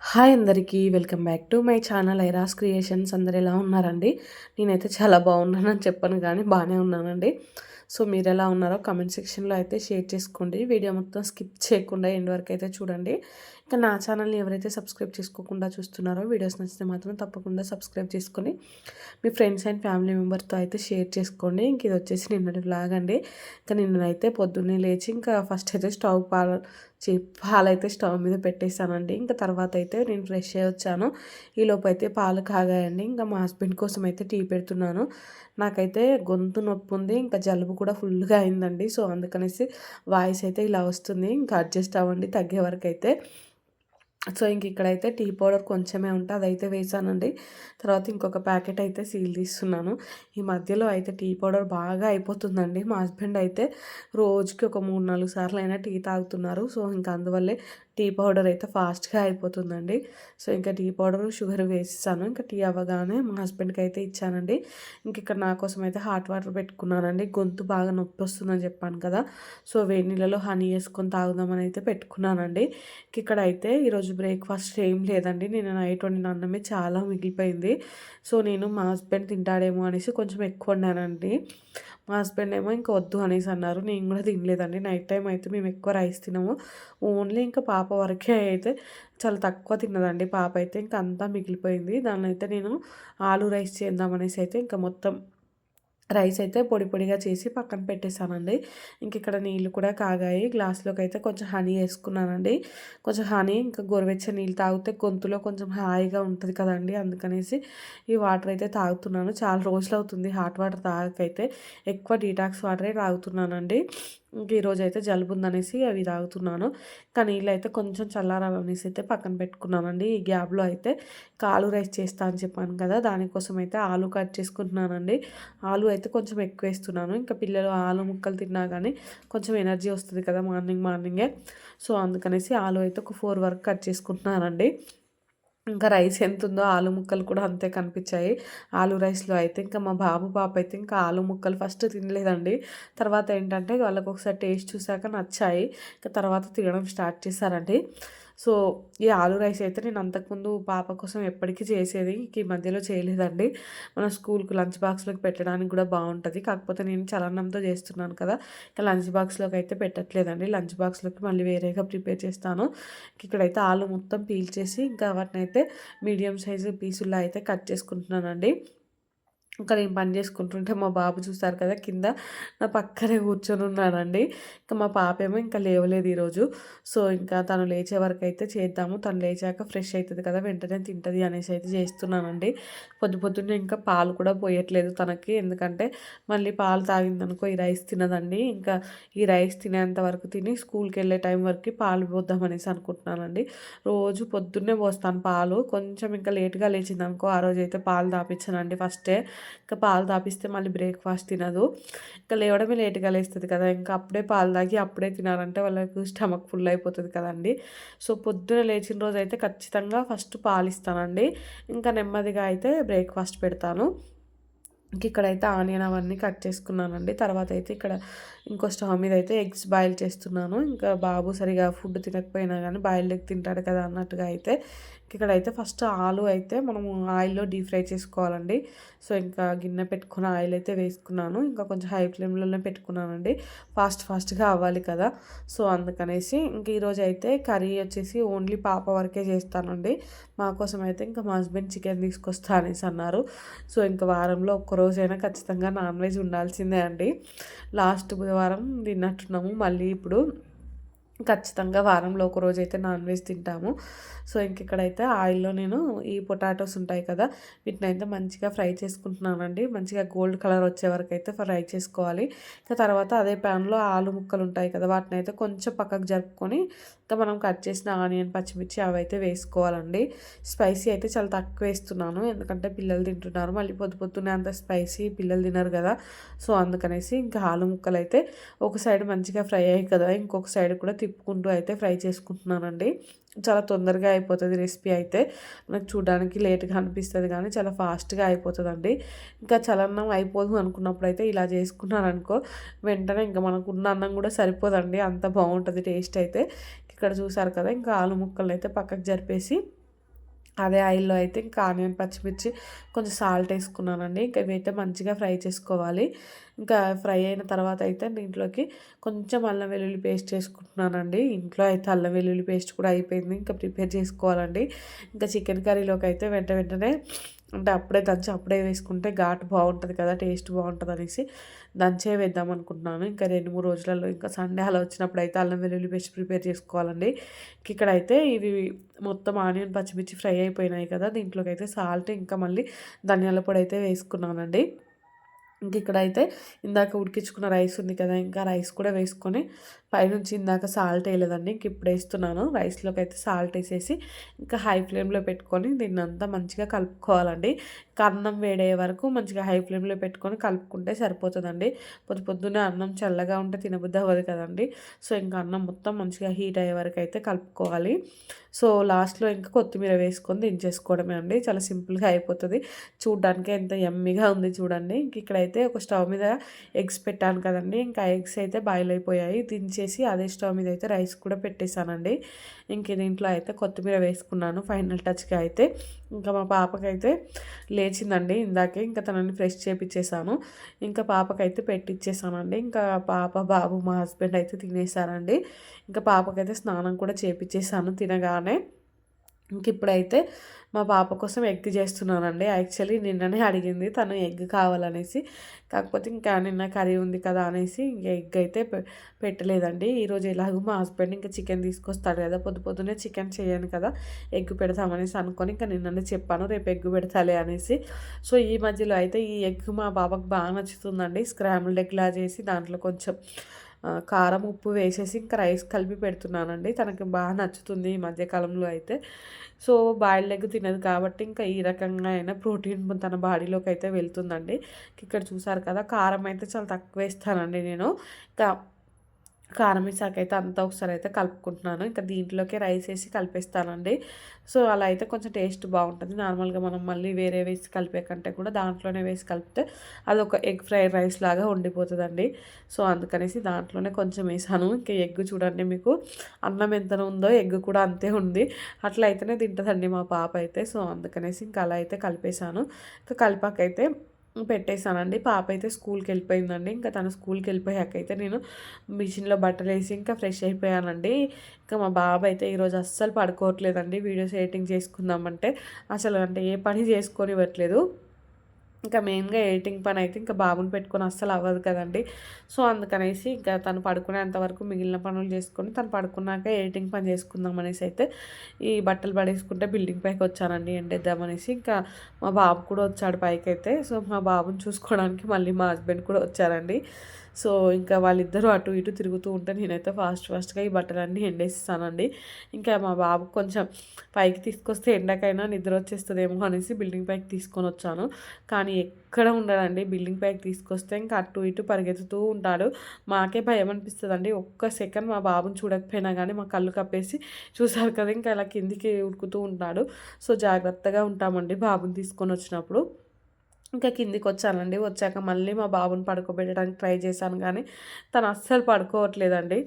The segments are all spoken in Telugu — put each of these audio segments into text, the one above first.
హాయ్ అందరికీ welcome back to my channel ఐరాస్ క్రియేషన్స్. అందరు ఎలా ఉన్నారండి? నేనైతే చాలా బాగున్నానని చెప్పను కానీ బాగానే ఉన్నానండి. సో మీరు ఎలా ఉన్నారో కామెంట్ సెక్షన్లో అయితే షేర్ చేసుకోండి. వీడియో మొత్తం స్కిప్ చేయకుండా ఎండ్ వరకు అయితే చూడండి. ఇంకా నా ఛానల్ని ఎవరైతే సబ్స్క్రైబ్ చేసుకోకుండా చూస్తున్నారో వీడియోస్ నచ్చితే మాత్రం తప్పకుండా సబ్స్క్రైబ్ చేసుకొని మీ ఫ్రెండ్స్ అండ్ ఫ్యామిలీ మెంబర్స్తో అయితే షేర్ చేసుకోండి. ఇంక ఇది వచ్చేసి నిన్నటి వ్లాగ్ అండి. ఇంకా నిన్నైతే పొద్దున్నే లేచి ఇంకా ఫస్ట్ అయితే పాలైతే స్టవ్ మీద పెట్టేశానండి. ఇంకా తర్వాత అయితే నేను ఫ్రెష్ అయ్యి వచ్చాను. ఈలోపు అయితే పాలు కాగాయండి. ఇంకా మా హస్బెండ్ కోసం అయితే టీ పెడుతున్నాను. నాకైతే గొంతు నొప్పి ఉంది, ఇంకా జలుబు కూడా ఫుల్గా అయిందండి. సో అందుకనేసి వాయిస్ అయితే ఇలా వస్తుంది. ఇంకా అడ్జస్ట్ అవ్వండి తగ్గే వరకు అయితే. సో ఇంక ఇక్కడైతే టీ పౌడర్ కొంచెమే ఉంటే అదైతే వేసానండి. తర్వాత ఇంకొక ప్యాకెట్ అయితే సీల్ తీస్తున్నాను. ఈ మధ్యలో అయితే టీ పౌడర్ బాగా అయిపోతుందండి. మా హస్బెండ్ అయితే రోజుకి ఒక 3-4 సార్లు అయినా టీ తాగుతున్నారు. సో ఇంకా అందువల్లే టీ పౌడర్ అయితే ఫాస్ట్గా అయిపోతుందండి. సో ఇంకా టీ పౌడర్ షుగర్ వేసేసాను. ఇంకా టీ అవ్వగానే మా హస్బెండ్కి అయితే ఇచ్చానండి. ఇంక ఇక్కడ నా కోసం అయితే హాట్ వాటర్ పెట్టుకున్నానండి. గొంతు బాగా నొప్పి వస్తుందని చెప్పాను కదా. సో వేడి నీళ్ళలో హనీ వేసుకొని తాగుదామని అయితే పెట్టుకున్నానండి. ఇక్కడ అయితే ఈరోజు బ్రేక్ఫాస్ట్ ఏం లేదండి. నేను నైట్ వండిన అన్నమే చాలా మిగిలిపోయింది. సో నేను మా హస్బెండ్ తింటాడేమో అనేసి కొంచెం ఎక్కువ వండానండి. మా హస్బెండ్ ఏమో ఇంకా వద్దు అనేసి అన్నారు. నేను కూడా తినలేదండి. నైట్ టైం అయితే మేము ఎక్కువ రైస్ తినము. ఓన్లీ ఇంకా పాప వరకే అయితే చాలా తక్కువ తిన్నదండి పాప అయితే. ఇంకా అంతా మిగిలిపోయింది. దాన్ని అయితే నేను ఆలు రైస్ చేద్దామనేసి అయితే ఇంకా మొత్తం రైస్ అయితే పొడి పొడిగా చేసి పక్కన పెట్టేశానండి. ఇంక ఇక్కడ నీళ్ళు కూడా కాగాయి. గ్లాస్లోకి అయితే కొంచెం హనీ వేసుకున్నానండి. కొంచెం హనీ ఇంకా గోరువెచ్చని నీళ్ళు తాగితే గొంతులో కొంచెం హాయిగా ఉంటుంది కదండి. అందుకనేసి ఈ వాటర్ అయితే తాగుతున్నాను. చాలా రోజులు అవుతుంది హాట్ వాటర్ తాగకైతే. ఎక్కువ డీటాక్స్ వాటరే తాగుతున్నానండి. ఇంక ఈరోజు అయితే జలుబు ఉందనేసి అవి తాగుతున్నాను. ఇంకా నీళ్ళు అయితే కొంచెం చల్లారాలనేసి అయితే పక్కన పెట్టుకున్నానండి. ఈ గ్యాప్లో అయితే ఆలు రైస్ చేస్తా అని చెప్పాను కదా, దానికోసం అయితే ఆలు కట్ చేసుకుంటున్నానండి. ఆలు అయితే కొంచెం ఎక్కువ వేస్తున్నాను. ఇంకా పిల్లలు ఆలు ముక్కలు తిన్నా కానీ కొంచెం ఎనర్జీ వస్తుంది కదా మార్నింగే. సో అందుకనేసి ఆలు అయితే ఒక 4 వరకు కట్ చేసుకుంటున్నానండి. ఇంకా రైస్ ఎంత ఉందో ఆలు ముక్కలు కూడా అంతే కనిపించాయి ఆలు రైస్లో అయితే. ఇంకా మా బాబు పాప అయితే ఇంకా ఆలు ముక్కలు ఫస్ట్ తినలేదండి. తర్వాత ఏంటంటే వాళ్ళకి ఒకసారి టేస్ట్ చూసాక నచ్చాయి. ఇంకా తర్వాత తినడం స్టార్ట్ చేశారండి. సో ఈ ఆలు రైస్ అయితే నేను అంతకుముందు పాప కోసం ఎప్పటికీ చేసేది. ఈ మధ్యలో చేయలేదండి. మన స్కూల్కి లంచ్ బాక్స్లోకి పెట్టడానికి కూడా బాగుంటుంది. కాకపోతే నేను చలన్నంతో చేస్తున్నాను కదా, ఇంకా లంచ్ బాక్స్లోకి అయితే పెట్టట్లేదండి. లంచ్ బాక్స్లోకి మళ్ళీ వేరేగా ప్రిపేర్ చేస్తాను. ఇక్కడైతే ఆలు మొత్తం పీల్ చేసి ఇంకా వాటిని అయితే మీడియం సైజు పీసుల్లో అయితే కట్ చేసుకుంటున్నానండి. ఇంకా నేను పని చేసుకుంటుంటే మా బాబు చూస్తారు కదా కింద నా పక్కనే కూర్చొని ఉన్నానండి. ఇంకా మా పాప ఏమో ఇంకా లేవలేదు ఈరోజు. సో ఇంకా తను లేచే వరకు అయితే చేద్దాము, తను లేచాక ఫ్రెష్ అవుతుంది కదా వెంటనే తింటుంది అనేసి అయితే చేస్తున్నానండి. పొద్దున్నే ఇంకా పాలు కూడా పోయట్లేదు తనకి. ఎందుకంటే మళ్ళీ పాలు తాగిందనుకో ఈ రైస్ తినదండి. ఇంకా ఈ రైస్ తినేంత వరకు తిని స్కూల్కి వెళ్ళే టైం వరకు పాలు పోద్దాం అనేసి అనుకుంటున్నానండి. రోజు పొద్దున్నే పోస్తాను పాలు. కొంచెం ఇంకా లేట్గా లేచింది అనుకో ఆ రోజు అయితే పాలు తాపించానండి ఫస్టే. ఇంకా పాలు తాపిస్తే మళ్ళీ బ్రేక్ఫాస్ట్ తినదు. ఇంకా లేవడమే లేట్గా లేస్తుంది కదా, ఇంకా అప్పుడే పాలు తాగి అప్పుడే తినాలంటే వాళ్ళకు స్టమక్ ఫుల్ అయిపోతుంది కదండి. సో పొద్దున లేచిన రోజు అయితే ఖచ్చితంగా ఫస్ట్ పాలు ఇస్తానండి. ఇంకా నెమ్మదిగా అయితే బ్రేక్ఫాస్ట్ పెడతాను. ఇంక ఇక్కడైతే ఆనియన్ అవన్నీ కట్ చేసుకున్నానండి. తర్వాత అయితే ఇక్కడ ఇంకో స్టవ్ మీద అయితే ఎగ్స్ బాయిల్ చేస్తున్నాను. ఇంకా బాబు సరిగా ఫుడ్ తినకపోయినా కానీ బాయిల్డ్ ఎగ్ తింటాడు కదా అన్నట్టుగా అయితే ఇక్కడైతే ఫస్ట్ ఆలు అయితే మనము ఆయిల్లో డీప్ ఫ్రై చేసుకోవాలండి. సో ఇంకా గిన్నె పెట్టుకుని ఆయిల్ అయితే వేసుకున్నాను. ఇంకా కొంచెం హై ఫ్లేమ్లోనే పెట్టుకున్నానండి. ఫాస్ట్గా అవ్వాలి కదా. సో అందుకనేసి ఇంక ఈరోజు అయితే కర్రీ వచ్చేసి ఓన్లీ పాప వరకే చేస్తానండి. మా కోసం అయితే ఇంకా మా హస్బెండ్ చికెన్ తీసుకొస్తా అనేసి అన్నారు. సో ఇంకా వారంలో ఒక్కరోజైనా ఖచ్చితంగా నాన్ వెజ్ ఉండాల్సిందే అండి. లాస్ట్ బుధవారం తిన్నట్టున్నాము. మళ్ళీ ఇప్పుడు ఖచ్చితంగా వారంలో ఒక రోజు అయితే నాన్ వెజ్ తింటాము. సో ఇంక ఇక్కడైతే ఆయిల్లో నేను ఈ పొటాటోస్ ఉంటాయి కదా, వీటిని అయితే మంచిగా ఫ్రై చేసుకుంటున్నానండి. మంచిగా గోల్డ్ కలర్ వచ్చే వరకు అయితే ఫ్రై చేసుకోవాలి. ఇంకా తర్వాత అదే ప్యాన్లో ఆలు ముక్కలు ఉంటాయి కదా, వాటిని అయితే కొంచెం పక్కకు జరుపుకొని ఇంకా మనం కట్ చేసిన ఆనియన్ పచ్చిమిర్చి అవి అయితే వేసుకోవాలండి. స్పైసీ అయితే చాలా తక్కువ వేస్తున్నాను, ఎందుకంటే పిల్లలు తింటున్నారు. మళ్ళీ పొద్దున్నే అంత స్పైసీ పిల్లలు తినరు కదా. సో అందుకనేసి ఇంకా ఆలు ముక్కలు అయితే ఒక సైడ్ మంచిగా ఫ్రై అయ్యాయి కదా, ఇంకొక సైడ్ కూడా తిప్పుకుంటూ అయితే ఫ్రై చేసుకుంటున్నానండి. చాలా తొందరగా అయిపోతుంది రెసిపీ అయితే. మనకు చూడడానికి లేట్గా అనిపిస్తుంది కానీ చాలా ఫాస్ట్గా అయిపోతుందండి. ఇంకా చలన్నం అయిపోదు అనుకున్నప్పుడు అయితే ఇలా చేసుకున్నారనుకో వెంటనే ఇంకా మనకు ఉన్న అన్నం కూడా సరిపోదండి, అంత బాగుంటుంది టేస్ట్ అయితే. ఇక్కడ చూసారు కదా, ఇంకా ఆలు ముక్కలు అయితే పక్కకు జరిపేసి అదే ఆయిల్‌లో అయితే ఇంకా ఆనియన్, పచ్చిమిర్చి కొంచెం సాల్ట్ ఏసుకున్నానండి. ఇంకా ఇవైతే మంచిగా ఫ్రై చేసుకోవాలి. ఇంకా ఫ్రై అయిన తర్వాత అయితే దీంట్లోకి కొంచెం అల్లం వెల్లుల్లి పేస్ట్ చేసుకుంటున్నానండి. ఇంట్లో అయితే అల్లం వెల్లుల్లి పేస్ట్ కూడా అయిపోయింది. ఇంకా ప్రిపేర్ చేసుకోవాలండి. ఇంకా చికెన్ కర్రీలోకి అయితే వెంటనే అంటే అప్పుడే దంచి అప్పుడే వేసుకుంటే ఘాటు బాగుంటుంది కదా, టేస్ట్ బాగుంటుంది అనేసి దంచే వేద్దాం అనుకుంటున్నాను. ఇంకా 2, 3 రోజులలో ఇంకా సండే అలా వచ్చినప్పుడు అయితే అల్లం వెల్లుల్లి పేస్ట్ ప్రిపేర్ చేసుకోవాలండి. ఇక్కడైతే ఇవి మొత్తం ఆనియన్, పచ్చిమిర్చి ఫ్రై అయిపోయినాయి కదా, దీంట్లోకి అయితే సాల్ట్ ఇంకా మళ్ళీ ధనియాల పొడి అయితే వేసుకున్నానండి. ఇంక ఇక్కడైతే ఇందాక ఉడికించుకున్న రైస్ ఉంది కదా, ఇంకా రైస్ కూడా వేసుకొని పైనుంచి ఇందాక సాల్ట్ వేయలేదండి, ఇంక ఇప్పుడు వేస్తున్నాను. రైస్లోకి అయితే సాల్ట్ వేసేసి ఇంకా హై ఫ్లేమ్లో పెట్టుకొని దీన్ని అంతా మంచిగా కలుపుకోవాలండి. అన్నం వేడే వరకు మంచిగా హై ఫ్లేమ్లో పెట్టుకొని కలుపుకుంటే సరిపోతుందండి. పొద్దున్నే అన్నం చల్లగా ఉంటే తినబుద్ధి అవ్వదు కదండి. సో ఇంకా అన్నం మొత్తం మంచిగా హీట్ అయ్యే వరకు అయితే కలుపుకోవాలి. సో లాస్ట్‌లో ఇంకా కొత్తిమీర వేసుకొని దించేసుకోవడమే అండి. చాలా సింపుల్‌గా అయిపోతది. చూడ్డానికే ఎంత యమ్మీగా ఉంది చూడండి. ఇంక ఇక్కడైతే ఒక స్టవ్ మీద ఎగ్స్ పెట్టాను కదండీ. ఇంకా ఎగ్స్ అయితే బాయిల్ అయిపోయాయి. దించేసి అదే స్టవ్ మీద అయితే రైస్ కూడా పెట్టేశానండి. ఇంక దీంట్లో అయితే కొత్తిమీర వేసుకున్నాను ఫైనల్ టచ్‌గా అయితే. ఇంకా మా పాపకైతే లేచిందండి ఇందాకే. ఇంకా తనని ఫ్రెష్ చేపిచ్చేసాను. ఇంకా పాపకైతే పెట్టిచ్చేసానండి. ఇంకా పాప, బాబు, మా హస్బెండ్ అయితే తినేసారండి. ఇంకా పాపకైతే స్నానం కూడా చేపిచ్చేసాను తినగానే. ఇప్పుడైతే మా పాప కోసం ఎగ్ చేస్తున్నానండి. యాక్చువల్లీ నిన్ననే అడిగింది తను ఎగ్ కావాలనేసి. కాకపోతే ఇంకా నిన్న కర్రీ ఉంది కదా అనేసి ఇంక ఎగ్ అయితే పెట్టలేదండి. ఈరోజు ఎలాగో మా హస్బెండ్ ఇంకా చికెన్ తీసుకొస్తాడు కదా, పొద్దున్నే చికెన్ చేయను కదా, ఎగ్ పెడతామనేసి అనుకొని ఇంకా నిన్ననే చెప్పాను రేపు ఎగ్ పెడతాలే అనేసి. సో ఈ మధ్యలో అయితే ఈ ఎగ్ మా పాపకు బాగా నచ్చుతుందండి. స్క్రాంబుల్డ్ ఎగ్లా చేసి దాంట్లో కొంచెం కారం, ఉప్పు వేసేసి ఇంకా రైస్ కలిపి పెడుతున్నానండి. తనకి బాగా నచ్చుతుంది ఈ మధ్య కాలంలో అయితే. సో బాయిల్డ్ ఎగ్ తినదు కాబట్టి ఇంకా ఈ రకంగా అయినా ప్రోటీన్ తన బాడీలోకి అయితే వెళ్తుందండి. ఇక్కడ చూసారు కదా, కారం అయితే చాలా తక్కువ వేస్తానండి నేను. ఇంకా కారం వేసాకైతే అంతా ఒకసారి అయితే కలుపుకుంటున్నాను. ఇంకా దీంట్లోకి రైస్ వేసి కలిపేస్తానండి. సో అలా అయితే కొంచెం టేస్ట్ బాగుంటుంది. నార్మల్గా మనం మళ్ళీ వేరే వేసి కలిపే కంటే కూడా దాంట్లోనే వేసి కలిపితే అదొక ఎగ్ ఫ్రైడ్ రైస్ లాగా ఉండిపోతుందండి. సో అందుకనేసి దాంట్లోనే కొంచెం వేసాను. ఇంకా ఎగ్ చూడండి, మీకు అన్నం ఎంత ఉందో ఎగ్ కూడా అంతే ఉంది. అట్లా అయితేనే తింటుందండి మా పాప అయితే. సో అందుకనేసి ఇంకా అలా అయితే కలిపేశాను. ఇంకా కలిపాకైతే పెట్టేశానండి. పాప అయితే స్కూల్కి వెళ్ళిపోయిందండి. ఇంకా తను స్కూల్కి వెళ్ళిపోయాకైతే నేను మిషన్లో బట్టలు వేసి ఇంకా ఫ్రెష్ అయిపోయానండి. ఇంకా మా బాబు అయితే ఈరోజు అస్సలు పడుకోవట్లేదండి. వీడియోస్ ఎడిటింగ్ చేసుకుందామంటే అసలు అంటే ఏ పని చేసుకొనివ్వట్లేదు. ఇంకా మెయిన్గా ఎడిటింగ్ పని అయితే ఇంకా బాబుని పెట్టుకొని అస్సలు అవ్వదు కదండి. సో అందుకనేసి ఇంకా తను పడుకునేంత వరకు మిగిలిన పనులు చేసుకొని తను పడుకున్నాక ఎడిటింగ్ పని చేసుకుందాం అనేసి అయితే ఈ బట్టలు పడేసుకుంటే బిల్డింగ్ పైకి వచ్చానండి ఎండేద్దామనేసి. ఇంకా మా బాబు కూడా వచ్చాడు పైకి అయితే. సో మా బాబుని చూసుకోవడానికి మళ్ళీ మా హస్బెండ్ కూడా వచ్చారండి. సో ఇంకా వాళ్ళిద్దరూ అటు ఇటు తిరుగుతూ ఉంటే నేనైతే ఫాస్ట్గా ఈ బట్టలన్నీ ఎండేస్తానండి. ఇంకా మా బాబు కొంచెం పైకి తీసుకొస్తే ఎండకైనా నిద్ర వచ్చేస్తుందేమో అనేసి బిల్డింగ్ పైకి తీసుకొని వచ్చాను. కానీ ఎక్కడ ఉండడండి. బిల్డింగ్ పైకి తీసుకొస్తే ఇంకా అటు ఇటు పరిగెత్తుతూ ఉంటాడు. మాకే భయం అనిపిస్తుందండి. ఒక్క సెకండ్ మా బాబుని చూడకపోయినా కానీ మా కళ్ళు కప్పేసి చూసారు కదా ఇంకా అలా కిందికి ఉరుకుతూ ఉంటాడు. సో జాగ్రత్తగా ఉంటామండి బాబుని తీసుకొని వచ్చినప్పుడు. ఇంకా కిందికొచ్చానండి. వచ్చాక మళ్ళీ మా బాబుని పడుకోబెట్టడానికి ట్రై చేశాను కానీ తను అస్సలు పడుకోవట్లేదండి.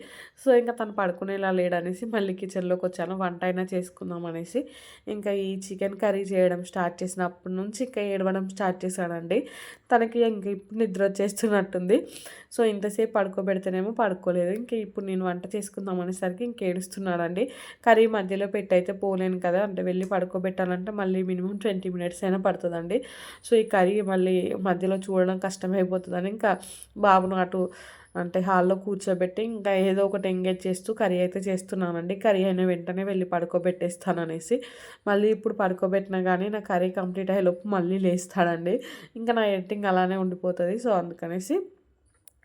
సో ఇంకా తను పడుకునేలా లేడనేసి మళ్ళీ కిచెన్లోకి వచ్చాను. వంట అయినా చేసుకుందాం అనేసి. ఇంకా ఈ చికెన్ కర్రీ చేయడం స్టార్ట్ చేసినప్పటి నుంచి ఇంకా ఏడవడం స్టార్ట్ చేశాడండి. తనకి ఇంక ఇప్పుడు నిద్ర వచ్చేస్తున్నట్టుంది. సో ఇంతసేపు పడుకోబెడితేనేమో పడుకోలేదు. ఇంక ఇప్పుడు నేను వంట చేసుకుందాం అనేసరికి ఇంక ఏడుస్తున్నాడండి. కర్రీ మధ్యలో పెట్టయితే పోలేను కదా, అంటే వెళ్ళి పడుకోబెట్టాలంటే మళ్ళీ మినిమం 20 మినిట్స్ అయినా పడుతుందండి. సో ఈ కర్రీ మళ్ళీ మధ్యలో చూడడం కష్టమైపోతుందని ఇంకా బాబును అటు అంటే హాల్లో కూర్చోబెట్టి ఇంకా ఏదో ఒకటి ఎంగేజ్ చేస్తూ కర్రీ అయితే చేస్తున్నానండి. కర్రీ అయిన వెంటనే వెళ్ళి పడుకోబెట్టేస్తాననేసి. మళ్ళీ ఇప్పుడు పడుకోబెట్టినా కానీ నా కర్రీ కంప్లీట్ అయ్యేలోపు మళ్ళీ లేస్తాడండి. ఇంకా నా ఎడిటింగ్ అలానే ఉండిపోతుంది. సో అందుకనేసి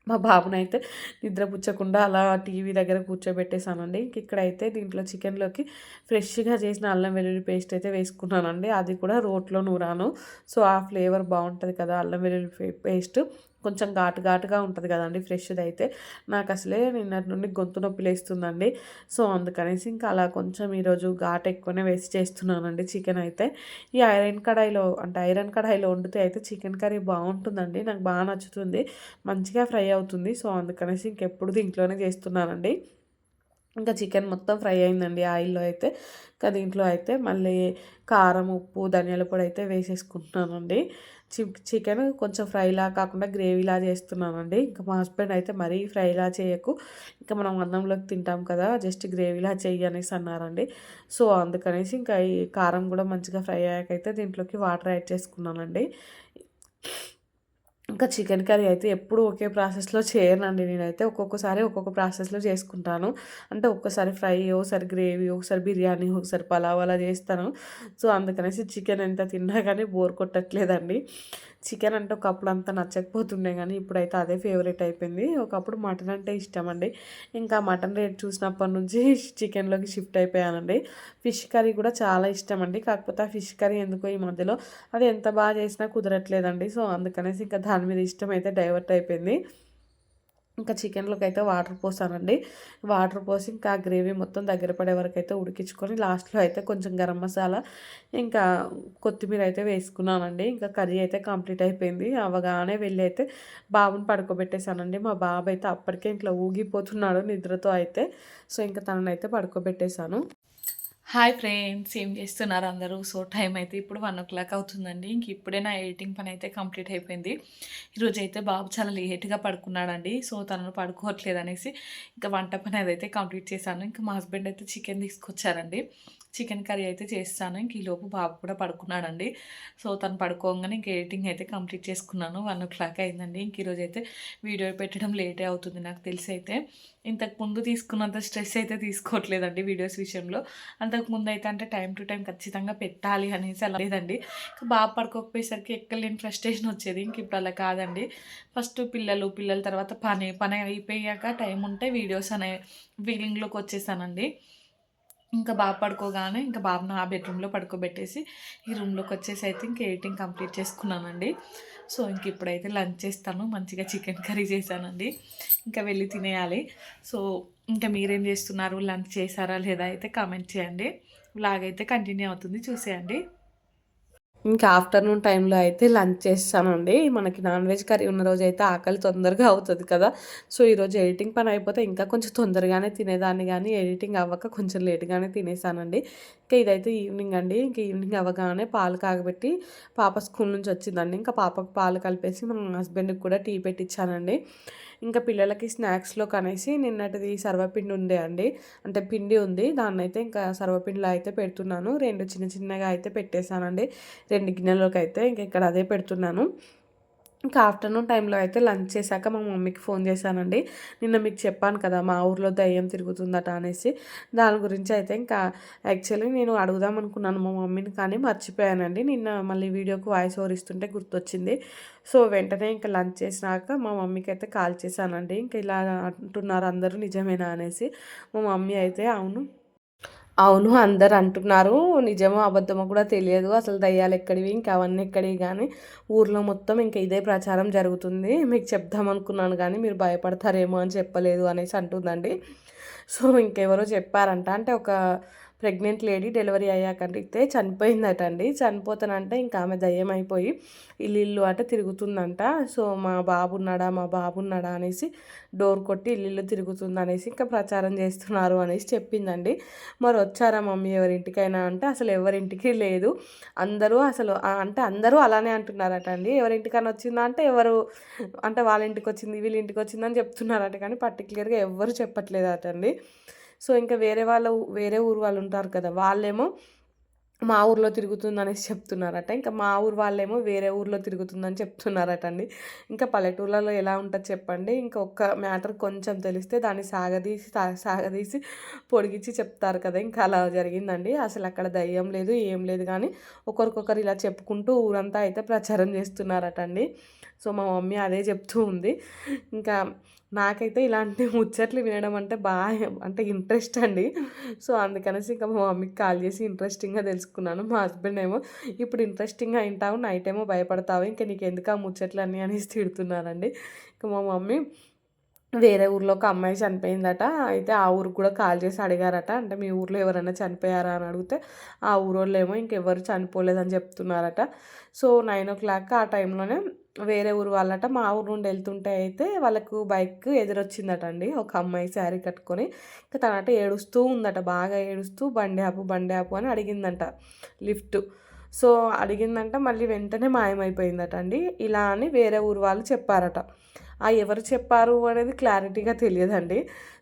మా బాబునైతే నిద్రపుచ్చకుండా అలా టీవీ దగ్గర కూర్చోబెట్టేసానండి. ఇంక ఇక్కడైతే దీంట్లో చికెన్లోకి ఫ్రెష్గా చేసిన అల్లం వెల్లుల్లి పేస్ట్ అయితే వేసుకున్నానండి. అది కూడా రోట్లో నూరాను. సో ఆ ఫ్లేవర్ బాగుంటుంది కదా, అల్లం వెల్లుల్లి పేస్ట్ కొంచెం ఘాటుగా ఉంటుంది కదండి ఫ్రెష్ది అయితే. నాకు అసలే నిన్నటి నుండి గొంతు నొప్పి లేస్తుందండి. సో అందుకనేసి ఇంకా అలా కొంచెం ఈరోజు ఘాటు ఎక్కువనే వేసి చేస్తున్నానండి చికెన్ అయితే. ఈ ఐరన్ కడాయిలో వండితే అయితే చికెన్ కర్రీ బాగుంటుందండి. నాకు బాగా నచ్చుతుంది. మంచిగా ఫ్రై అవుతుంది. సో అందుకనేసి ఇంకెప్పుడు దీంట్లోనే చేస్తున్నానండి. ఇంకా చికెన్ మొత్తం ఫ్రై అయిందండి ఆయిల్లో అయితే. ఇంకా దీంట్లో అయితే మళ్ళీ కారం, ఉప్పు, ధనియాల పొడి అయితే వేసేసుకుంటున్నానండి. చికెన్ కొంచెం ఫ్రైలా కాకుండా గ్రేవీలా చేస్తున్నానండి. ఇంకా మా హస్బెండ్ అయితే మరీ ఫ్రైలా చేయకు, ఇంకా మనం అన్నంలోకి తింటాం కదా, జస్ట్ గ్రేవీలా చెయ్యి అనేసి అన్నారండి. సో అందుకనేసి ఇంకా ఈ కారం కూడా మంచిగా ఫ్రై అయ్యాకైతే దీంట్లోకి వాటర్ యాడ్ చేసుకున్నానండి. ఇంకా చికెన్ కర్రీ అయితే ఎప్పుడు ఒకే ప్రాసెస్లో చేయనండి నేనైతే. ఒక్కొక్కసారి ఒక్కొక్క ప్రాసెస్లో చేసుకుంటాను. అంటే ఒక్కసారి ఫ్రై, ఒకసారి గ్రేవీ, ఒకసారి బిర్యానీ, ఒకసారి పలావ్ అలా చేస్తాను. సో అందుకనేసి చికెన్ ఎంత తిన్నా కానీ బోర్ కొట్టట్లేదండి. చికెన్ అంటే ఒకప్పుడు అంత నచ్చకపోతుండే కానీ ఇప్పుడైతే అదే ఫేవరెట్ అయిపోయింది. ఒకప్పుడు మటన్ అంటే ఇష్టం అండి. ఇంకా మటన్ రేట్ చూసినప్పటి నుంచి చికెన్లోకి షిఫ్ట్ అయిపోయానండి. ఫిష్ కర్రీ కూడా చాలా ఇష్టం అండి. కాకపోతే ఆ ఫిష్ కర్రీ ఎందుకో ఈ మధ్యలో అది ఎంత బాగా చేసినా కుదరట్లేదండి. సో అందుకనేసి ఇంకా దాని మీద ఇష్టం అయితే డైవర్ట్ అయిపోయింది. ఇంకా చికెన్లోకి అయితే వాటర్ పోసానండి. వాటర్ పోసి ఇంకా ఆ గ్రేవీ మొత్తం దగ్గర పడే వరకు అయితే ఉడికించుకొని లాస్ట్లో అయితే కొంచెం గరం మసాలా, ఇంకా కొత్తిమీర అయితే వేసుకున్నానండి. ఇంకా కర్రీ అయితే కంప్లీట్ అయిపోయింది. అవగానే వెళ్ళి అయితే బాబుని పడుకోబెట్టేశానండి. మా బాబు అయితే అప్పటికే ఇంట్లో ఊగిపోతున్నాడు నిద్రతో అయితే. సో ఇంకా తననైతే పడుకోబెట్టేశాను. హాయ్ ఫ్రెండ్స్, ఏం చేస్తున్నారు అందరూ? సో టైం అయితే ఇప్పుడు 1:00 అవుతుందండి. ఇంక ఇప్పుడే నా ఎడిటింగ్ పని అయితే కంప్లీట్ అయిపోయింది. ఈరోజు అయితే బాబు చాలా లేట్గా పడుకున్నాడండి. సో తనను పడుకోవట్లేదు అనేసి ఇంకా వంట పని అదైతే కంప్లీట్ చేశాను. ఇంకా మా హస్బెండ్ అయితే చికెన్ తీసుకొచ్చారండి. చికెన్ కర్రీ అయితే చేస్తాను. ఇంక ఈలోపు బాబు కూడా పడుకున్నాడండి. సో తను పడుకోగానే ఇంక ఎడిటింగ్ అయితే కంప్లీట్ చేసుకున్నాను. 1:00 అయిందండి. ఇంక ఈరోజు అయితే వీడియో పెట్టడం లేటే అవుతుంది నాకు తెలిసి అయితే. ఇంతకుముందు తీసుకున్నంత స్ట్రెస్ అయితే తీసుకోవట్లేదండి వీడియోస్ విషయంలో. అంతకుముందు అయితే అంటే టైం టు టైం ఖచ్చితంగా పెట్టాలి అనేసి అలా లేదండి. బాగా పడుకోకపోయేసరికి ఎక్కలేని ఫ్రస్ట్రేషన్ వచ్చేది. ఇంక ఇప్పుడు అలా కాదండి. ఫస్ట్ పిల్లల తర్వాత పని అయిపోయాక టైం ఉంటే వీడియోస్ అనే ఫీలింగ్లోకి వచ్చేసానండి. ఇంకా బాబు పడుకోగానే ఇంకా బాబుని ఆ బెడ్రూమ్లో పడుకోబెట్టేసి ఈ రూమ్లోకి వచ్చేసి అయితే ఇంక ఎడిటింగ్ కంప్లీట్ చేసుకున్నానండి. సో ఇంక ఇప్పుడైతే లంచ్ చేస్తాను. మంచిగా చికెన్ కర్రీ చేశానండి. ఇంకా వెళ్ళి తినేయాలి. సో ఇంకా మీరేం చేస్తున్నారు? లంచ్ చేశారా లేదా అయితే కామెంట్ చేయండి. వ్లాగ్ అయితే కంటిన్యూ అవుతుంది, చూసేయండి. ఇంకా ఆఫ్టర్నూన్ టైంలో అయితే లంచ్ చేస్తానండి. మనకి నాన్ వెజ్ కర్రీ ఉన్న రోజు అయితే ఆకలి తొందరగా అవుతుంది కదా. సో ఈరోజు ఎడిటింగ్ పని అయిపోతే ఇంకా కొంచెం తొందరగానే తినేదాన్ని, కానీ ఎడిటింగ్ అవ్వక కొంచెం లేట్గానే తినేసానండి. ఇంకా ఇదైతే ఈవినింగ్ అండి. ఇంకా ఈవినింగ్ అవ్వగానే పాలు కాగబెట్టి పాప స్కూల్ నుంచి వచ్చిందండి. ఇంకా పాపకు పాలు కలిపేసి మా హస్బెండ్కి కూడా టీ పెట్టించానండి. ఇంకా పిల్లలకి స్నాక్స్లో కనేసి నిన్నటిది సర్వపిండి ఉండే అండి, అంటే పిండి ఉంది, దాన్ని అయితే ఇంకా సర్వపిండిలో అయితే పెడుతున్నాను. 2 చిన్న చిన్నగా అయితే పెట్టేశానండి. 2 గిన్నెలోకి అయితే ఇంక ఇక్కడ అదే పెడుతున్నాను. ఇంకా ఆఫ్టర్నూన్ టైంలో అయితే లంచ్ చేశాక మా మమ్మీకి ఫోన్ చేశానండి. నిన్న మీకు చెప్పాను కదా మా ఊర్లో దయ్యం తిరుగుతుందట అనేసి. దాని గురించి అయితే ఇంకా యాక్చువల్లీ నేను అడుగుదాం అనుకున్నాను మా మమ్మీని, కానీ మర్చిపోయానండి. నిన్న మళ్ళీ వీడియోకి వాయిస్ ఓవర్ ఇస్తుంటే గుర్తొచ్చింది. సో వెంటనే ఇంకా లంచ్ చేసినాక మా మమ్మీకి అయితే కాల్ చేశానండి. ఇంకా ఇలా అంటున్నారు అందరూ, నిజమేనా అనేసి. మా మమ్మీ అయితే అవును, అవును అందరు అంటున్నారు, నిజమో అబద్ధమో కూడా తెలియదు, అసలు దయ్యాలు ఎక్కడివి ఇంకా అవన్నీ ఎక్కడివి, కానీ ఊర్లో మొత్తం ఇంకా ఇదే ప్రచారం జరుగుతుంది, మీకు చెప్దాం అనుకున్నాను కానీ మీరు భయపడతారేమో అని చెప్పలేదు అనేసి అంటుందండి. సో ఇంకెవరో చెప్పారంట, అంటే ఒక ప్రెగ్నెంట్ లేడీ డెలివరీ అయ్యాకంటే చనిపోయిందట అండి. చనిపోతానంటే ఇంకా ఆమె దయ్యం అయిపోయి ఇల్లు అంటే తిరుగుతుందంట. సో మా బాబు ఉన్నాడా అనేసి డోర్ కొట్టి ఇల్లు తిరుగుతుంది అనేసి ఇంకా ప్రచారం చేస్తున్నారు అనేసి చెప్పిందండి. మరి వచ్చారా మమ్మీ ఎవరింటికైనా అంటే అసలు ఎవరింటికి లేదు. అందరూ అసలు అంటే అందరూ అలానే అంటున్నారట అండి. ఎవరింటికైనా వచ్చిందా అంటే ఎవరు అంటే వాళ్ళ ఇంటికి వచ్చింది, వీళ్ళ ఇంటికి వచ్చిందని చెప్తున్నారట, కానీ పర్టికులర్గా ఎవ్వరు చెప్పట్లేదట అండి. సో ఇంకా వేరే ఊరు వాళ్ళు ఉంటారు కదా, వాళ్ళేమో మా ఊర్లో తిరుగుతుందనేసి చెప్తున్నారట. ఇంకా మా ఊరు వాళ్ళేమో వేరే ఊర్లో తిరుగుతుందని చెప్తున్నారట అండి. ఇంకా పల్లెటూళ్ళలో ఎలా ఉంటుంది చెప్పండి. ఇంకా ఒక్క మ్యాటర్ కొంచెం తెలిస్తే దాన్ని సాగదీసి పొడిగించి చెప్తారు కదా, ఇంకా అలా జరిగిందండి. అసలు అక్కడ దయ్యం లేదు, ఏం లేదు, కానీ ఒకరికొకరు ఇలా చెప్పుకుంటూ ఊరంతా అయితే ప్రచారం చేస్తున్నారట అండి. సో మా మమ్మీ అదే చెప్తూ ఉంది. ఇంకా నాకైతే ఇలాంటి ముచ్చట్లు వినడం అంటే బాగా అంటే ఇంట్రెస్ట్ అండి. సో అందుకనేసి ఇంకా మా మమ్మీకి కాల్ చేసి ఇంట్రెస్టింగ్గా తెలుసుకున్నాను. మా హస్బెండ్ ఏమో ఇప్పుడు ఇంట్రెస్టింగ్గా వింటావు, నైట్ ఏమో భయపడతావు, ఇంకా నీకు ఎందుకు ఆ ముచ్చట్లు అన్నీ అనేసి తిడుతున్నానండి. ఇంకా మా మమ్మీ వేరే ఊర్లో ఒక అమ్మాయి చనిపోయిందట, అయితే ఆ ఊరికి కూడా కాల్ చేసి అడిగారట, అంటే మీ ఊర్లో ఎవరైనా చనిపోయారా అని అడిగితే ఆ ఊరోళ్ళు ఏమో ఇంకెవరు చనిపోలేదని చెప్తున్నారట. సో 9 o'clock ఆ టైంలోనే వేరే ఊరు వాళ్ళట. మా ఊరు నుండి వెళ్తుంటే అయితే వాళ్ళకు బైక్ ఎదురొచ్చిందట అండి. ఒక అమ్మాయి శారీ కట్టుకొని. ఇంకా తనట ఏడుస్తూ ఉందట, బాగా ఏడుస్తూ బండి ఆపు బండి ఆపు అని అడిగిందంట లిఫ్ట్. సో అడిగిందంట, మళ్ళీ వెంటనే మాయమైపోయిందట అండి. ఇలా అని వేరే ఊరు వాళ్ళు చెప్పారట. ఆ ఎవరు చెప్పారు అనేది క్లారిటీగా తెలియదండి.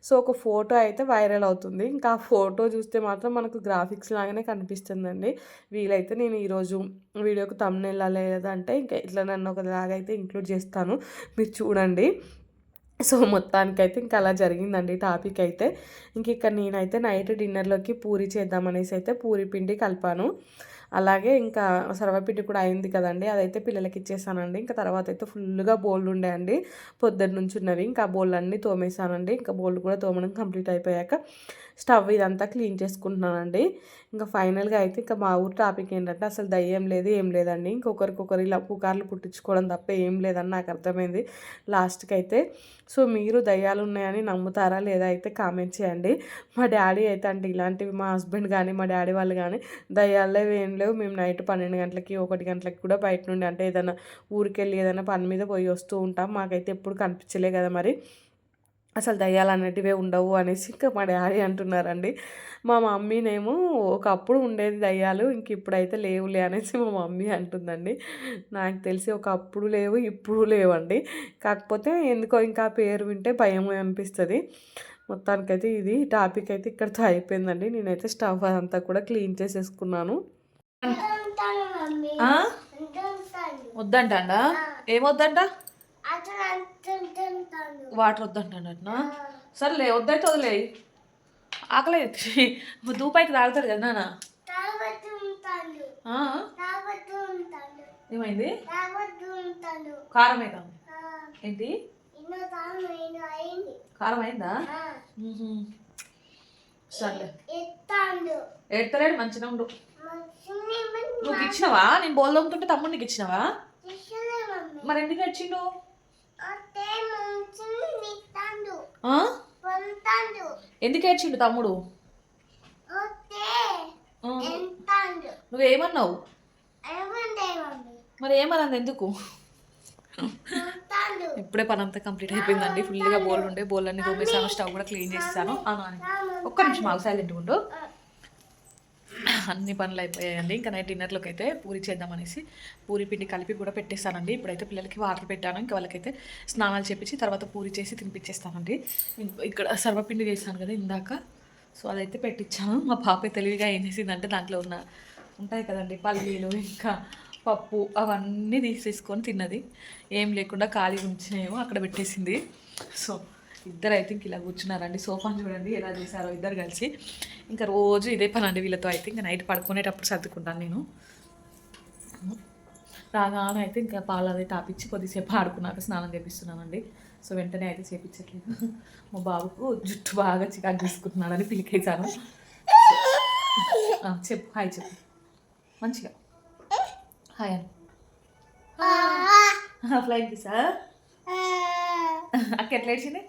సో ఒక ఫోటో అయితే వైరల్ అవుతుంది. ఇంకా ఆ ఫోటో చూస్తే మాత్రం మనకు గ్రాఫిక్స్ లాగానే కనిపిస్తుందండి. వీలైతే నేను ఈరోజు వీడియోకి థంబ్నెయిల్ లేదంటే ఇంకా ఇట్లా నన్ను ఒకలాగా అయితే ఇంక్లూడ్ చేస్తాను, మీరు చూడండి. సో మొత్తానికైతే ఇంకా అలా జరిగిందండి టాపిక్ అయితే. ఇంక ఇక్కడ నేనైతే నైట్ డిన్నర్లోకి పూరి చేద్దామనేసి అయితే పూరి పిండి కలిపాను. అలాగే ఇంకా సర్వపిండి కూడా అయింది కదండి, అదైతే పిల్లలకి ఇచ్చేసానండి. ఇంకా తర్వాత అయితే ఫుల్గా బోళ్ళు ఉండే అండి పొద్దున్న నుంచి ఉన్నవి. ఇంకా ఆ బోళ్ళు అన్నీ తోమేసానండి. ఇంకా బోళ్ళు కూడా తోమడం కంప్లీట్ అయిపోయాక స్టవ్ ఇదంతా క్లీన్ చేసుకుంటున్నానండి. ఇంకా ఫైనల్గా అయితే ఇంకా మా ఊరు టాపిక్ ఏంటంటే అసలు దయ్యం లేదు ఏం లేదండి. ఇంకొకరికొకరు ఇలా పుకార్లు పుట్టించుకోవడం తప్ప ఏం లేదని నాకు అర్థమైంది లాస్ట్కి అయితే. సో మీరు దయ్యాలు ఉన్నాయని నమ్ముతారా లేదా అయితే కామెంట్ చేయండి. మా డాడీ అయితే అంటే ఇలాంటివి మా హస్బెండ్ కానీ మా డాడీ వాళ్ళు కానీ దయ్యాలు ఏం లేవు, మేము నైట్ 12 గంటలకి 1 గంటలకి కూడా బయట నుండి అంటే ఏదైనా ఊరికెళ్ళి ఏదైనా పని మీద పోయి వస్తూ ఉంటాం, మాకైతే ఎప్పుడు కనిపించలే కదా మరి అసలు దయ్యాలు అనేటివే ఉండవు అనేసి ఇంకా మా డాడీ అంటున్నారండి. మా మమ్మీనేమో ఒకప్పుడు ఉండేది దయ్యాలు, ఇంక ఇప్పుడైతే లేవులే అనేసి మా మమ్మీ అంటుందండి. నాకు తెలిసి ఒకప్పుడు లేవు ఇప్పుడు లేవండి. కాకపోతే ఎందుకో ఇంకా పేరు వింటే భయం అనిపిస్తుంది. మొత్తానికైతే ఇది టాపిక్ అయితే ఇక్కడితో అయిపోయిందండి. నేనైతే స్టవ్ అంతా కూడా క్లీన్ చేసేసుకున్నాను. వద్దంటా ఏమొద్దంట, వాటర్ వద్దంటాడటనా? సర్లే వద్దైతే వదిలే, ఆకలి దూపాయికి తాగుతాడు కదా నాన్న. ఏమైంది? కారమే కాదు ఏంటి, కారం అయిందా? సర్లే ఎడతలేడు, మంచిగా ఉండు. నువ్వు ఇచ్చినవా? నేను బోల్ తోముతుంటే తమ్ముడికి ఇచ్చినవా? మరి ఎందుకు వచ్చిండు? ఎందుకు ఏడ్చిండు తమ్ముడు? నువ్వేమన్నావు? మరి ఏమన్నది ఎందుకు? ఇప్పుడే పని అంతా కంప్లీట్ అయిపోయిందండి. ఫుల్గా బోల్ ఉండే బోల్ అన్ని తోమేసాను, స్టవ్ కూడా క్లీన్ చేస్తాను. ఒక్క నిమిషం ఆగు, సైలెంట్ ఉండు. అన్ని పనులు అయిపోయాయండి. ఇంకా నైట్ డిన్నర్లోకి అయితే పూరి చేద్దామనేసి పూరి పిండి కలిపి కూడా పెట్టేస్తానండి. ఇప్పుడైతే పిల్లలకి వాటర్ పెట్టాను, ఇంకా వాళ్ళకైతే స్నానాలు చేపించి తర్వాత పూరి చేసి తినిపించేస్తానండి. ఇక్కడ సర్వపిండి చేశాను కదా ఇందాక, సో అదైతే పెట్టించాను. మా పాప తెలివిగా ఏం చేసిందంటే దాంట్లో ఉంటాయి కదండి పల్లీలు ఇంకా పప్పు అవన్నీ తీసేసుకొని తిన్నది. ఏం లేకుండా ఖాళీ ఉంచినేమో అక్కడ పెట్టేసింది. సో ఇద్దరు అయితే ఇంక ఇలా కూర్చున్నారండి. సోఫాని చూడండి ఎలా చేశారో ఇద్దరు కలిసి. ఇంకా రోజు ఇదే పని అండి వీళ్ళతో అయితే. ఇంకా నైట్ పడుకునేటప్పుడు సర్దుకుంటాను నేను. రాగానే అయితే ఇంకా పాలు అదే తాపించి కొద్దిసేపు ఆడుకున్నాక స్నానం చేపిస్తున్నానండి. సో వెంటనే అయితే చేపించట్లేదు. మా బాబుకు జుట్టు బాగా చికాకు తీసుకుంటున్నాడని పిలికేసాను. చెప్పు హాయ్ చెప్పు మంచిగా హాయ్ అని. ఫ్లైట్ తీసా అక్క ఎట్లా ఏడ్చింది?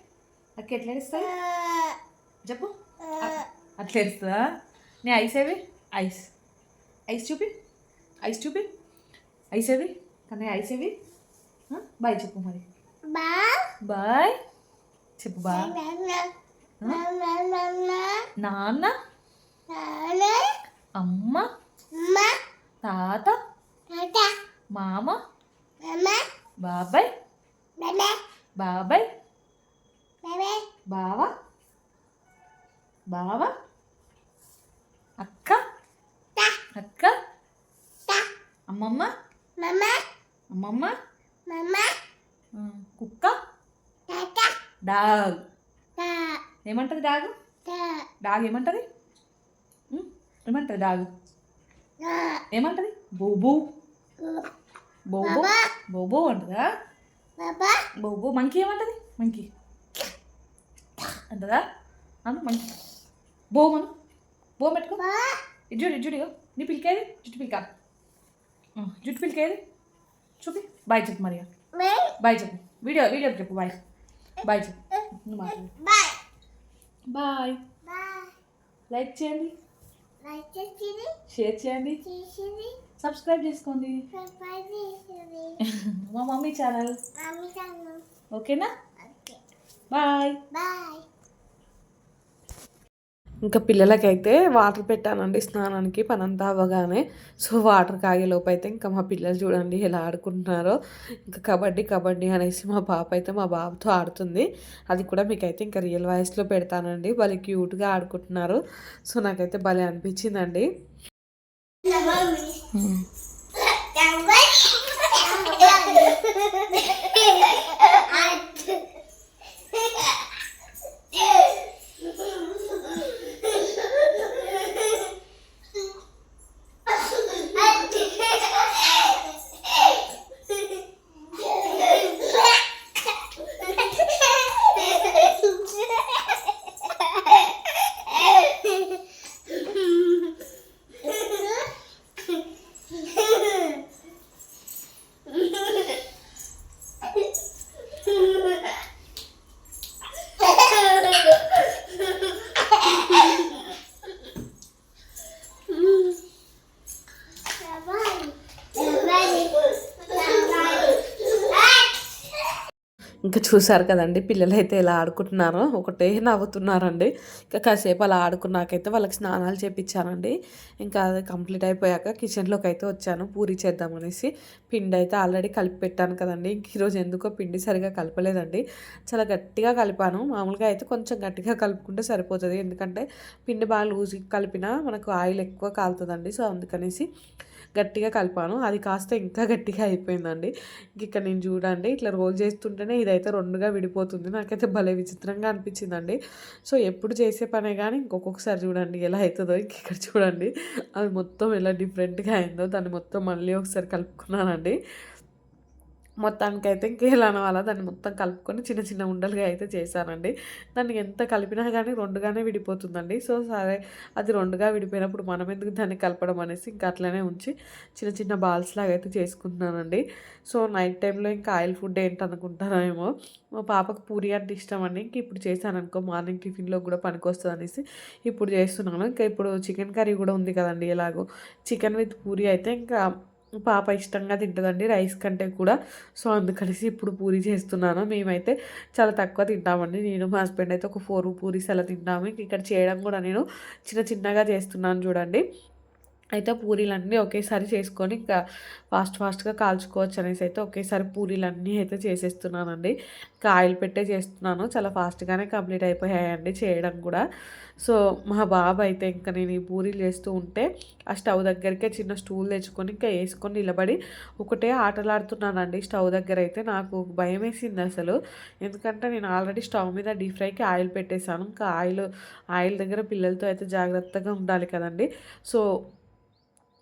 అక్క ఎట్లా ఏడుస్తుంది చెప్పు. అట్లా ఏడుస్తుందా? నీ ఐస్ ఏవి? ఐస్ ఐస్ చూపి, ఐస్ చూపి, ఐస్ ఏవి? కానీ ఐస్ ఏవి? బాయ్ చెప్పు మరి, బాయ్ చెప్పు. బాయ్ నాన్న, అమ్మ, తాత, మామ, బాబాయ్, బాబాయ్, బావ, బావ, అక్క, అక్క, అమ్మమ్మ, అమ్మమ్మ, కుక్క, డాగ్. ఏమంటది డాగ్? డాగ్ ఏమంటది? ఏమంటది డాగ్? ఏమంటది? బోబో బోబో బోబో అంటదా? బోబో. మంకీ ఏమంటది? మంకీ అంటదా? అను మంకీ బోమను బో పెట్టుకో. ఇడ్జుడు ఇడ్జుడిగా నీ పిలికేది జుట్టు పిలికా, జుట్టు పిలికేది చూపి. బాయ్ చెప్పు మరి, బాయ్ చెప్పు. వీడియో చెప్పు బాయ్. బాయ్ చెప్పు. నువ్వు మాట్లాడు. బాయ్. లైక్ చేయండి, షేర్ చేయండి, సబ్స్క్రైబ్ చేసుకోండి మా మమ్మీ ఛానల్. ఓకేనా? బాయ్. ఇంకా పిల్లలకైతే వాటర్ పెట్టానండి స్నానానికి పనంతా అవ్వగానే. సో వాటర్ కాగేలోపు అయితే ఇంకా మా పిల్లలు చూడండి ఎలా ఆడుకుంటున్నారో. ఇంకా కబడ్డీ కబడ్డీ అనేసి మా పాప అయితే మా బాబుతో ఆడుతుంది. అది కూడా మీకైతే ఇంకా రియల్ వాయిస్లో పెడతానండి. భలే క్యూట్గా ఆడుకుంటున్నారు. సో నాకైతే భలే అనిపించిందండి. ఇంకా చూసారు కదండి పిల్లలు అయితే ఎలా ఆడుకుంటున్నారో. ఒకటే నవ్వుతున్నారండి. ఇంకా కాసేపు అలా ఆడుకున్నాకైతే వాళ్ళకి స్నానాలు చేపించానండి. ఇంకా అది కంప్లీట్ అయిపోయాక కిచెన్లోకి అయితే వచ్చాను పూరి చేద్దామనేసి. పిండి అయితే ఆల్రెడీ కలిపి పెట్టాను కదండి. ఇంక ఈరోజు ఎందుకో పిండి సరిగా కలపలేదండి. చాలా గట్టిగా కలిపాను. మామూలుగా అయితే కొంచెం గట్టిగా కలుపుకుంటే సరిపోతుంది. ఎందుకంటే పిండి బాగా లూజ్గా కలిపినా మనకు ఆయిల్ ఎక్కువ కాలుతుందండి. సో అందుకనేసి గట్టిగా కలిపాను. అది కాస్త ఇంకా గట్టిగా అయిపోయిందండి. ఇక్కడ నేను చూడండి ఇట్లా రోల్ చేస్తుంటేనే ఇదైతే రెండుగా విడిపోతుంది. నాకైతే భలే విచిత్రంగా అనిపించిందండి. సో ఎప్పుడు చేసే పనే కానీ ఇంకొకసారి చూడండి ఎలా అవుతుందో. ఇక్కడ చూడండి అది మొత్తం ఎలా డిఫరెంట్గా అయిందో. దాన్ని మొత్తం మళ్ళీ ఒకసారి కలుపుకున్నానండి. మొత్తానికైతే ఇంకేలా అలా దాన్ని మొత్తం కలుపుకొని చిన్న చిన్న ఉండలుగా అయితే చేశానండి. దాన్ని ఎంత కలిపినా కానీ రెండుగానే విడిపోతుందండి. సో సరే అది రెండుగా విడిపోయినప్పుడు మనం ఎందుకు దాన్ని కలపడం అనేసి ఇంకా అట్లనే ఉంచి చిన్న చిన్న బాల్స్ లాగా అయితే చేసుకుంటున్నానండి. సో నైట్ టైంలో ఇంకా ఆయిల్ ఫుడ్ ఏంటనుకుంటారేమో. మా పాపకు పూరి అంటే ఇష్టం అండి. ఇంక ఇప్పుడు చేశాను అనుకో మార్నింగ్ టిఫిన్లో కూడా పనికొస్తుంది అనేసి ఇప్పుడు చేస్తున్నాను. ఇంకా ఇప్పుడు చికెన్ కర్రీ కూడా ఉంది కదండి. ఎలాగో చికెన్ విత్ పూరి అయితే ఇంకా పాప ఇష్టంగా తింటుందండి రైస్ కంటే కూడా. సో అందుకనేసి ఇప్పుడు పూరి చేస్తున్నాను. మేమైతే చాలా తక్కువ తింటామండి. నేను మా హస్బెండ్ అయితే ఒక 4 పూరీస్ అలా తింటాము. ఇక్కడ చేయడం కూడా నేను చిన్న చిన్నగా చేస్తున్నాను చూడండి. అయితే పూరీలన్నీ ఒకేసారి చేసుకొని ఇంకా ఫాస్ట్గా కాల్చుకోవచ్చు అనేసి అయితే ఒకేసారి పూరీలన్నీ అయితే చేసేస్తున్నానండి. ఇంకా ఆయిల్ పెట్టే చేస్తున్నాను. చాలా ఫాస్ట్గానే కంప్లీట్ అయిపోయాయండి చేయడం కూడా. సో మా బాబు అయితే ఇంకా నేను ఈ పూరీలు చేస్తూ ఉంటే ఆ స్టవ్ దగ్గరికే చిన్న స్టూల్ తెచ్చుకొని ఇంకా వేసుకొని నిలబడి ఒకటే ఆటలాడుతున్నానండి. స్టవ్ దగ్గర అయితే నాకు భయం వేసింది అసలు. ఎందుకంటే నేను ఆల్రెడీ స్టవ్ మీద డీప్ ఫ్రైకి ఆయిల్ పెట్టేశాను. ఇంకా ఆయిల్ దగ్గర పిల్లలతో అయితే జాగ్రత్తగా ఉండాలి కదండి. సో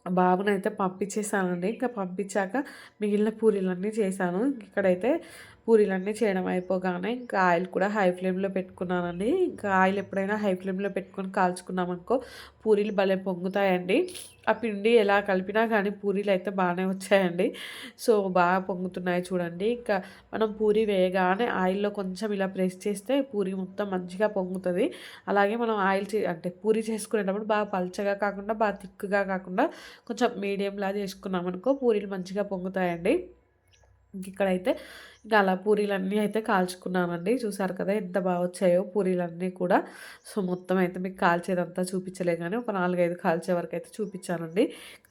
బాబునైతే పంపించేసానండి. ఇంకా పంపించాక మిగిలిన పూరీలన్నీ చేశాను. ఇక్కడైతే పూరీలన్నీ చేయడం అయిపోగానే ఇంకా ఆయిల్ కూడా హై ఫ్లేమ్లో పెట్టుకున్నానండి. ఇంకా ఆయిల్ ఎప్పుడైనా హై ఫ్లేమ్లో పెట్టుకొని కాల్చుకున్నామనుకో పూరీలు భలే పొంగుతాయండి. ఆ పిండి ఎలా కలిపినా కానీ పూరీలు అయితే బాగానే వచ్చాయండి. సో బాగా పొంగుతున్నాయి చూడండి. ఇంకా మనం పూరీ వేయగానే ఆయిల్లో కొంచెం ఇలా ప్రెస్ చేస్తే పూరీ మొత్తం మంచిగా పొంగుతుంది. అలాగే మనం అంటే పూరీ చేసుకునేటప్పుడు బాగా పల్చగా కాకుండా బాగా థిక్గా కాకుండా కొంచెం మీడియంలా చేసుకున్నాం అనుకో పూరీలు మంచిగా పొంగుతాయండి. ఇక్కడైతే ఇంకా అలా పూరీలన్నీ అయితే కాల్చుకున్నానండి. చూసారు కదా ఎంత బాగా వచ్చాయో పూరీలన్నీ కూడా. సో మొత్తం అయితే మీకు కాల్చేదంతా చూపించలే కానీ ఒక 4-5 కాల్చే వరకు అయితే చూపించానండి.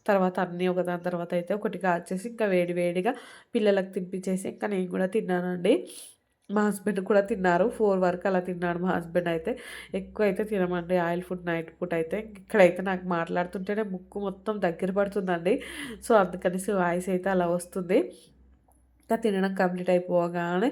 తర్వాత అన్నీ ఒకదాని తర్వాత అయితే ఒకటి కాల్చేసి ఇంకా వేడిగా పిల్లలకు తినిపించేసి ఇంకా నేను కూడా తిన్నానండి. మా హస్బెండ్ కూడా తిన్నారు. 4 వరకు అలా తిన్నాడు మా హస్బెండ్ అయితే. ఎక్కువ అయితే తినమండి ఆయిల్ ఫుడ్ నైట్ పూట అయితే. ఇక్కడైతే నాకు మాట్లాడుతుంటేనే ముక్కు మొత్తం దగ్గర పడుతుందండి. సో అందుకనేసి వాయిస్ అయితే అలా వస్తుంది. ఇంకా తినడం కంప్లీట్ అయిపోగానే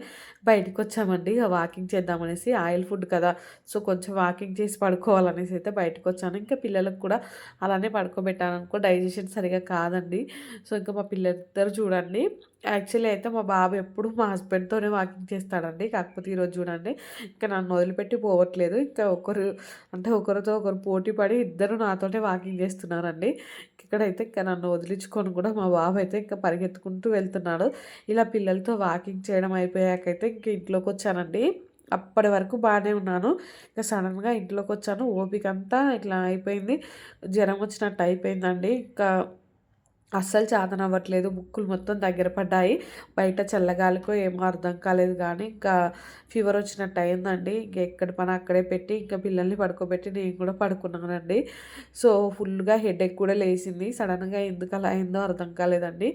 బయటకు వచ్చామండి. ఇక వాకింగ్ చేద్దామనేసి ఆయిల్ ఫుడ్ కదా. సో కొంచెం వాకింగ్ చేసి పడుకోవాలనేసి అయితే బయటకు వచ్చాను. ఇంకా పిల్లలకు కూడా అలానే పడుకోబెట్టాను అనుకో డైజెషన్ సరిగా కాదండి. సో ఇంకా మా పిల్లలిద్దరు చూడండి. యాక్చువల్లీ అయితే మా బాబు ఎప్పుడు మా హస్బెండ్తోనే వాకింగ్ చేస్తాడండి. కాకపోతే ఈరోజు చూడండి ఇంకా నన్ను వదిలిపెట్టి పోవట్లేదు. ఇంకా ఒకరితో ఒకరు పోటీ పడి ఇద్దరు నాతోనే వాకింగ్ చేస్తున్నారండి. ఇక్కడైతే ఇంకా నన్ను వదిలించుకొని కూడా మా బాబు అయితే ఇంకా పరిగెత్తుకుంటూ వెళ్తున్నాడు. ఇలా పిల్లలతో వాకింగ్ చేయడం అయిపోయాకైతే ఇంక ఇంట్లోకి వచ్చానండి. అప్పటి వరకు బాగానే ఉన్నాను. ఇంకా సడన్గా ఇంట్లోకి వచ్చాను. ఓపిక అంతా ఇట్లా అయిపోయింది. జ్వరం వచ్చినట్టు అయిపోయిందండి. ఇంకా అస్సలు చేతనవ్వట్లేదు. ముక్కులు మొత్తం దగ్గర పడ్డాయి. బయట చల్లగాలికో ఏమో అర్థం కాలేదు గానీ, ఇంకా ఫీవర్ వచ్చినట్టు అయిందండి. ఇంక ఎక్కడి పని అక్కడే పెట్టి, ఇంకా పిల్లల్ని పడుకోబెట్టి నేను కూడా పడుకున్నానండి. సో, ఫుల్‌గా హెడేక్ కూడా లేసింది. సడెన్‌గా ఎందుకు అలా అయిందో అర్థం కాలేదండి.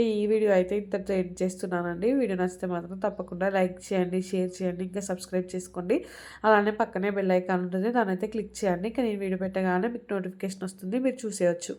ఈ వీడియో అయితే ఇంతటితో ఎండ్ చేస్తున్నానండి. వీడియో నచ్చితే మాత్రం తప్పకుండా లైక్ చేయండి, షేర్ చేయండి, ఇంకా సబ్స్క్రైబ్ చేసుకోండి. అలానే పక్కనే బెల్ ఐకాన్ ఉంటుంది. దాన్నైతే క్లిక్ చేయండి. ఇంకా నేను వీడియో పెట్టగానే మీకు నోటిఫికేషన్ వస్తుంది. మీరు చూసేయొచ్చు.